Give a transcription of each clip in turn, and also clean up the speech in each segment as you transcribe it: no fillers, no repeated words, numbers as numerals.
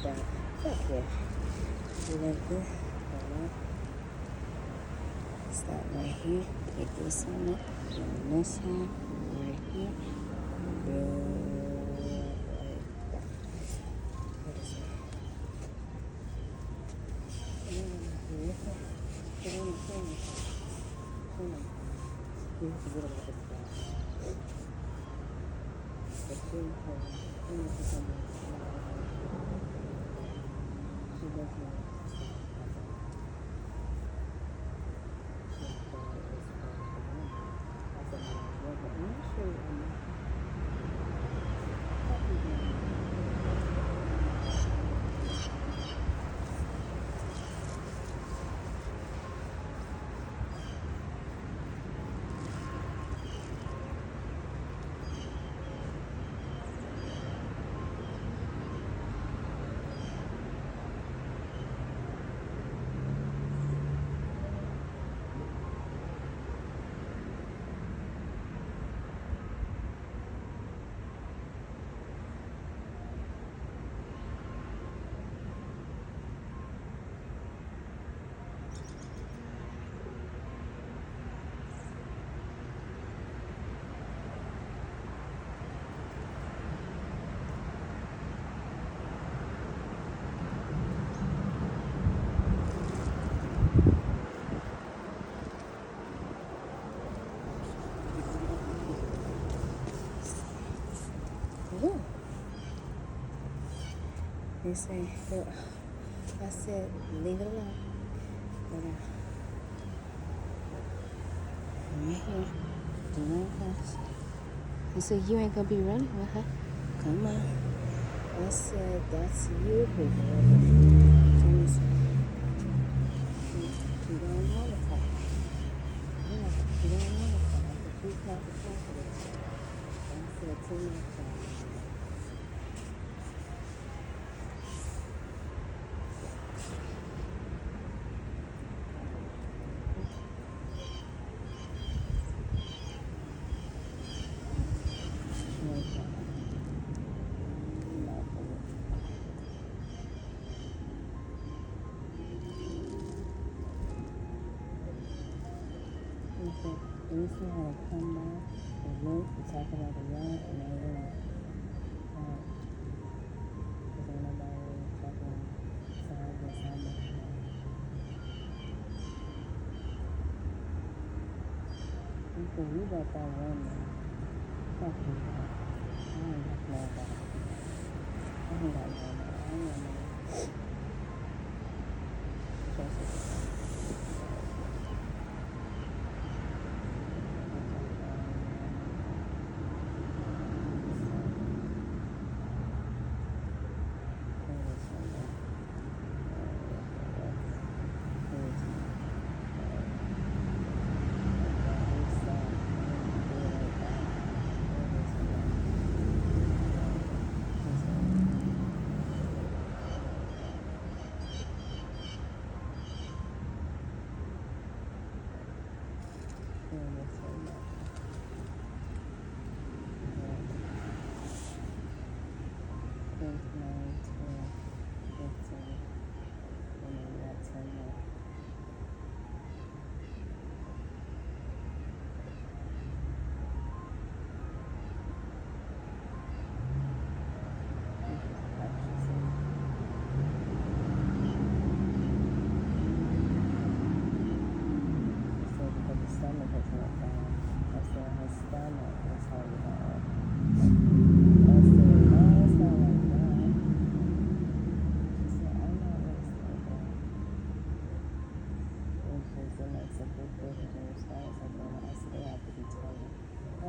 down. Fuck yeah. Do like this. Stop right here. Pick this one up. On this side. Right here. Woo. They say, I said, leave it alone. But, right here. Do not pass. He said, you ain't gonna be running with her. Come on. I said, that's you, people. You don't want to fight. Yeah, you don't want to fight. But you have to fight for this. I said, too much time. You see how they come down the roof, we talk about the yard, and they really, because ain't nobody really talking side by side. You think you got that one now. Fuck you, man. I ain't got no about it. I ain't got no about it. I ain't got no about it. Trust me.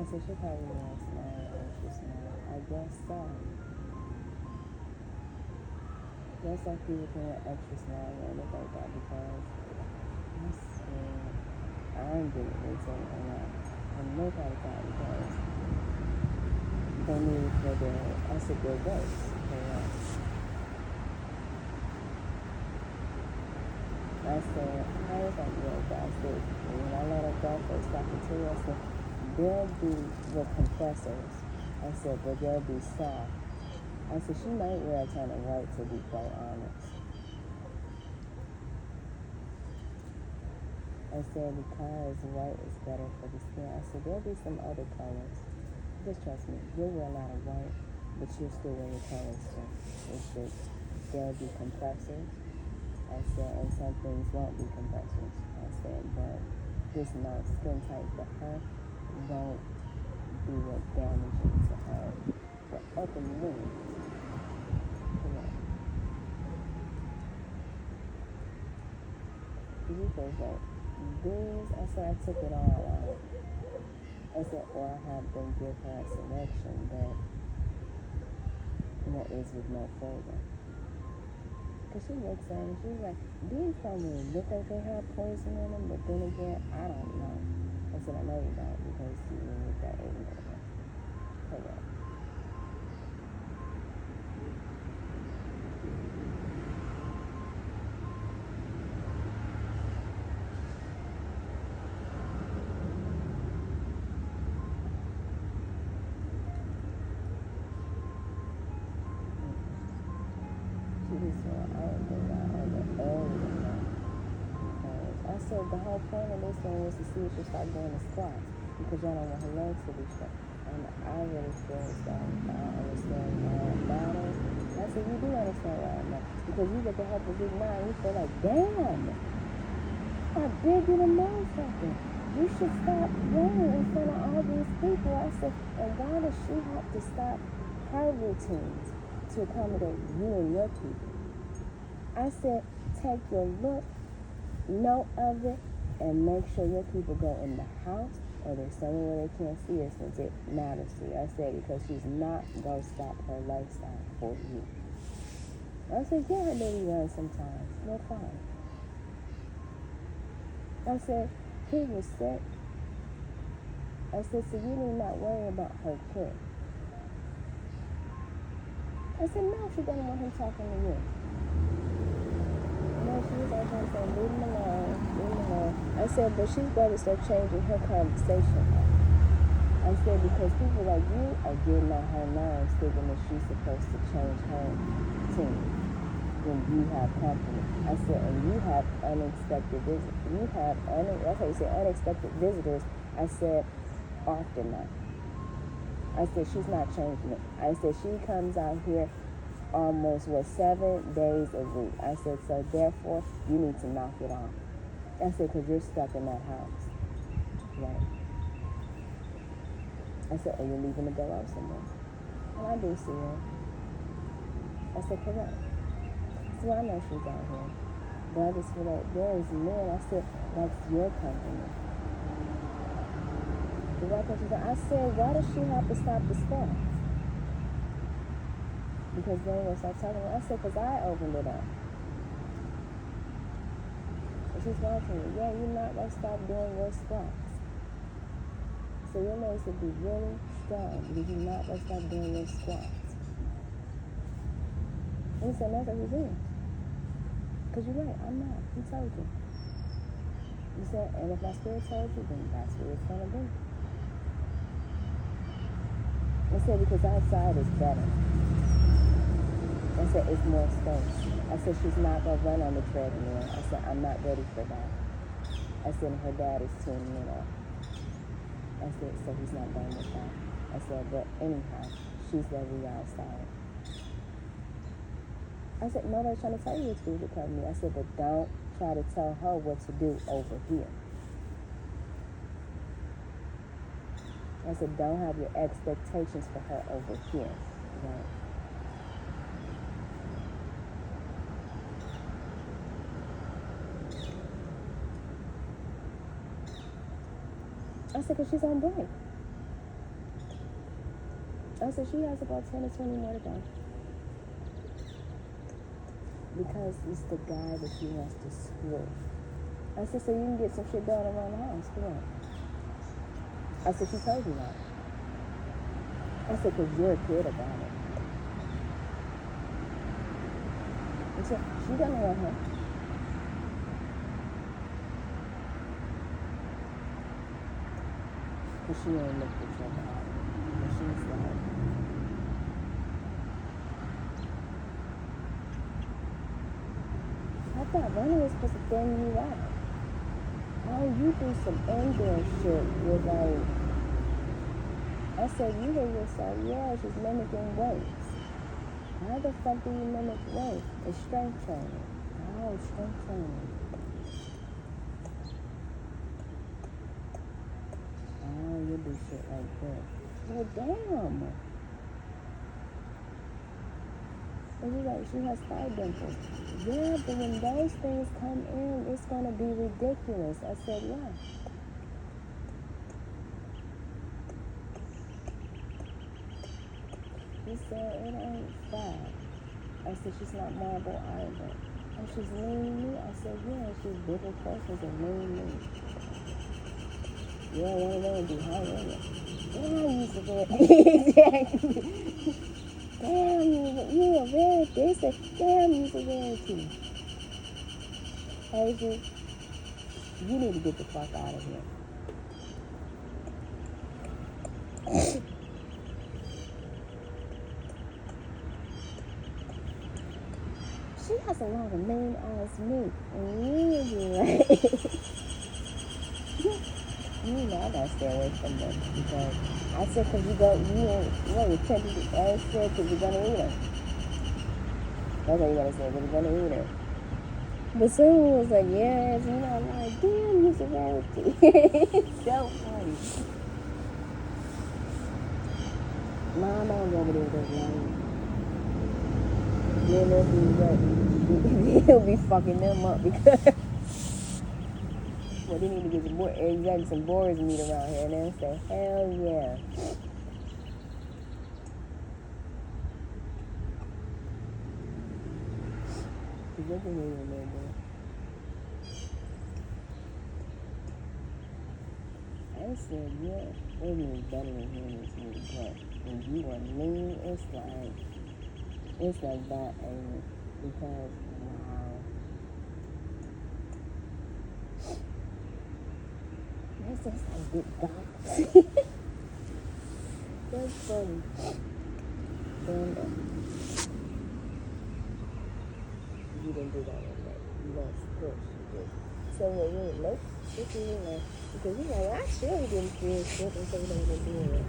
So she probably wants smile or she smile. I guess so. Guess like people can wear extra smile or look like that because I swear I ain't getting irritated a lot. And nobody got because they need it for their their voice. I said, how is that real guys? When I let her go first talking to her, I said, they'll be the compressors. I said, but they'll be soft. I said, she might wear a ton of white, to be quite honest. I said, because white is better for the skin. I said, there'll be some other colors. Just trust me, you'll wear a lot of white, but you'll still wear your colors too. It's just, there'll be compressors. I said, and some things won't be compressors. I said, but this no skin type for her won't be what damaging to her. For other women, correct. You feel like these, I said, I took it all out. I said, or I have them give her a selection, but what is with no further. Because she looks at it, she's like, these probably look like they have poison in them, but then again, I don't know. I said, I know you don't, because you with that 8 milligram. Correct. I said the whole point of this one was to see if she start doing the squats, because y'all don't want her legs to be straight. And I really feel as though I understand why it matters. I said, you do understand why it matters, because you get to help a big mind, you feel like, damn, I big you to know something. You should stop running in front of all these people. I said, and why does she have to stop her routines to accommodate you and your people? I said, take your look, note of it, and make sure your people go in the house or there's somewhere where they can't see her, since it matters to you. I said, because she's not going to stop her lifestyle for you. I said, yeah, her baby runs sometimes. Well, fine. I said, he was sick. I said, so you need not worry about her kid. I said, no, she doesn't want him talking to you. No, she was like, I'm saying, leave him alone, leave him alone. I said, but she's got to start changing her conversation. I said, because people like you are getting on her nerves, thinking that she's supposed to change her team when you have company. I said, and you have unexpected visitors. You have, that's how you say unexpected visitors. I said, often now. I said, she's not changing it. I said, she comes out here almost, 7 days a week. I said, so therefore, you need to knock it off. I said, because you're stuck in that house. Right. I said, oh, you're leaving to go out somewhere. And I do see her. I said, correct. So I know she's out here. But I just feel like there is men. I said, that's your company. I said, why does she have to stop the squats? Because then when I start talking, I said, because I opened it up. And she's watching me. Yeah, you're not going to stop doing your squats. So your legs would be really strong, because you're not going to stop doing your squats. And he said, that's what he's doing. Because you're right, I'm not. He told you. He said, and if my spirit told you, then that's what it's going to be. I said, because outside is better. I said, it's more space. I said, she's not going to run on the treadmill. I said, I'm not ready for that. I said, her dad is tuning it up. I said, so he's not done with that. I said, but anyhow, she's ready outside. I said, nobody's trying to tell you what to do to come here. I said, but don't try to tell her what to do over here. I said, don't have your expectations for her over here. Right? I said, because she's on break. I said, she has about 10 to 20 more to go. Because it's the guy that she wants to screw. I said, so you can get some shit done around the house. Come on. I said, she told you that. I said, because you're a kid about it. I said, she doesn't want her. Because she ain't looked at your body. And she's like, thought running was supposed to thin you out. How you do some endurance shit with like, I said, you hear yourself, yeah, she's mimicking weights. How the fuck do you mimic weight? It's strength training. Oh, strength training. Oh, you do shit like this. Well, damn. And she's like, she has thigh dimples. Yeah, but when those things come in, it's going to be ridiculous. I said, yeah. He said, it ain't fat. I said, she's not marble either. And she's lean meat. I said, yeah, she's bigger portions of lean meat. Yeah, one of them would be high in it. Damn, you severe. Exactly. Damn, you a rarity. They said, damn, you a rarity. Asia, you need to get the fuck out of here. She has a lot of mean ass meat. And you be like, you know I gotta stay away from them because I said, because you go, you're tempted to, I said, because you're gonna eat her. That's what you gotta say, because you're gonna eat her. But someone was like, yes, you know, I'm like, damn, you're a rarity. It's so funny. Mom, I'm over there with like, then he'll be fucking them up because well, they need to get some boars meat around here, and they'll say, hell yeah. I said, yeah, it means better than humans meat, but when you are lean, it's like that, and because, wow. That's just like big dogs. That's funny. And you didn't do that one, right? You lost push. You just so you ain't nope. This is like because you like I surely didn't feel shit until they didn't do it.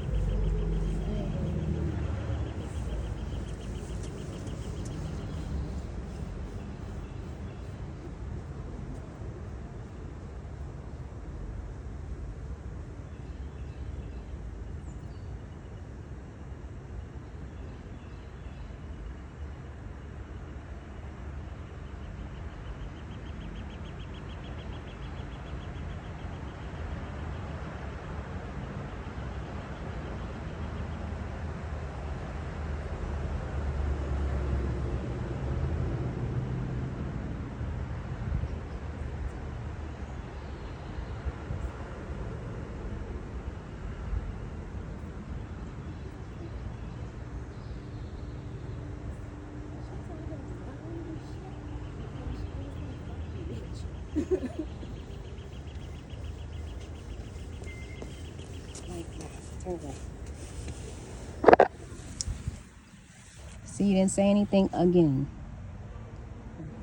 See, you didn't say anything again.